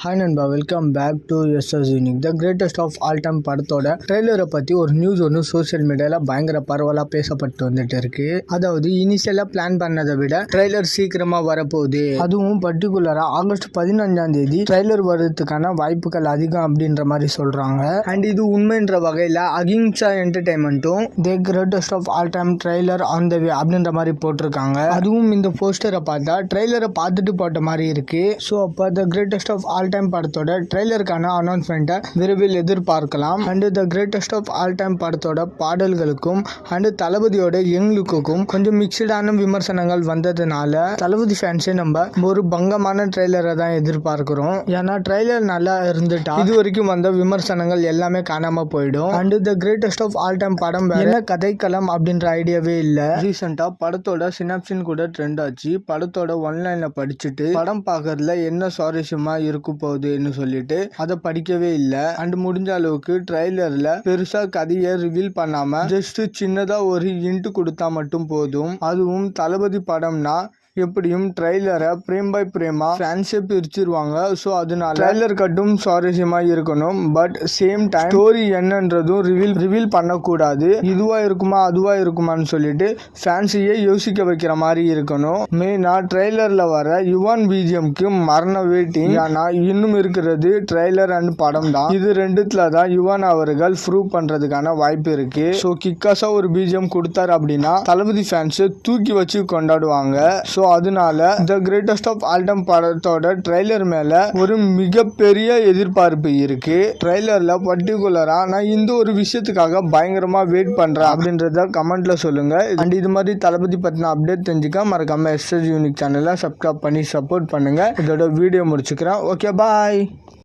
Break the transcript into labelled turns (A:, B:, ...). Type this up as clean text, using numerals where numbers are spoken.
A: Hi நண்பா, welcome back to SS unique. The greatest of all time படத்தோட ட்ரெய்லரை பற்றி ஒரு நியூஸ் ஒன்று சோசியல் மீடியாவில் பயங்கர பரவலாக பேசப்பட்டு வந்துட்டு இருக்கு. அதாவது இனிஷியலாக பிளான் பண்ணதை விட ட்ரெய்லர் சீக்கிரமாக வரப்போகுது. அதுவும் பர்டிகுலராக ஆகஸ்ட் 15 ட்ரெய்லர் வர்றதுக்கான வாய்ப்புகள் அதிகம் அப்படின்ற மாதிரி சொல்கிறாங்க. அண்ட் இது உண்மைன்ற வகையில் அகிம்சா என்டர்டைன்மெண்ட்டும் the greatest of all time trailer on the way அப்படின்ற மாதிரி போட்டிருக்காங்க. அதுவும் இந்த போஸ்டரை பார்த்தா ட்ரெய்லரை பார்த்துட்டு போட்ட மாதிரி இருக்கு. ஸோ அப்போ the greatest of all time படத்தோட ட்ரெய்லருக்கான அனௌன்ஸ்மெண்ட்டை விரைவில் எதிர்பார்க்கலாம். And the greatest of all time படத்தோட பாடல்களுக்கும் அண்ட் தளபதியோட யங் லுக்குக்கும் கொஞ்சம் மிக்சடான விமர்சனங்கள் வந்ததுனால தளபதி ஃபேன்ஸே நம்ம ஒரு பங்கமான ட்ரெய்லரை தான் எதிர்பார்க்கிறோம். ஏன்னா ட்ரெய்லர் நல்லா இருந்துட்டா இது வரைக்கும் வந்த விமர்சனங்கள் எல்லாமே காணாம போயிடும். And the greatest of all time படம் என்ன கதைக்களம் அப்படின்ற ஐடியாவே இல்லை. ரீசெண்டா படத்தோட சினாப்சின் கூட ட்ரெண்ட் ஆச்சு. படத்தோட ஒன்லைன்ல படிச்சுட்டு படம் பார்க்கறதுல என்ன சுவாரஸ்யமா இருக்கும் போகுதுன்னு சொல்லிட்டு அதை படிக்கவே இல்லை. அண்ட் முடிஞ்ச அளவுக்கு ட்ரெய்லர்ல பெருசா கதையை ரிவீல் பண்ணாம ஜஸ்ட் சின்னதா ஒரு ஹிண்ட் கொடுத்தா மட்டும் போதும். அதுவும் தளபதி படம்னா எப்படியும் ட்ரெய்லரை பிரேம் பை பிரேமா ஃபேன்ஸே பிரிச்சிருவாங்க. ஸோ அதனால ட்ரெய்லர் கட்டும் சுவாரஸ்யமா இருக்கணும். பட் சேம் டைம் ஸ்டோரி என்னன்றதும் ரிவீல் பண்ணக்கூடாது. இதுவா இருக்குமா அதுவா இருக்குமான்னு சொல்லிட்டு ஃபேன்ஸையே யோசிக்க வைக்கிற மாதிரி இருக்கணும். மெயினா ட்ரெய்லர்ல வர யுவான் பிஜிஎம்க்கு மரண வெயிட்டிங். ஆனா இன்னும் இருக்கிறது ட்ரெய்லர் அண்ட் படம் தான். இது ரெண்டுத்துல தான் யுவான் அவர்கள் ப்ரூவ் பண்றதுக்கான வாய்ப்பு இருக்கு. ஸோ கிக்காஸா ஒரு பிஜிஎம் கொடுத்தாரு அப்படின்னா தளபதி ஃபேன்ஸ் தூக்கி வச்சு கொண்டாடுவாங்க. ஸோ அதனால the greatest of all time படத்தோட ட்ரெய்லர் மேல ஒரு மிகப்பெரிய எதிர்பார்ப்பு இருக்கு. ட்ரெய்லர்ல பர்டிகுலரா நான் இந்த ஒரு விஷயத்துக்காக பயங்கரமா வெயிட் பண்றேன் அப்படின்றத கமெண்ட்ல சொல்லுங்க. அண்ட் இது மாதிரி தளபதி பத்தின அப்டேட் தெரிஞ்சுக்க மறக்காம எஸ்எஸ் யூனிக் சேனலை சப்ஸ்கிரைப் பண்ணி சப்போர்ட் பண்ணுங்க. இதோட வீடியோ முடிச்சுக்கிறேன். ஓகே, பாய்.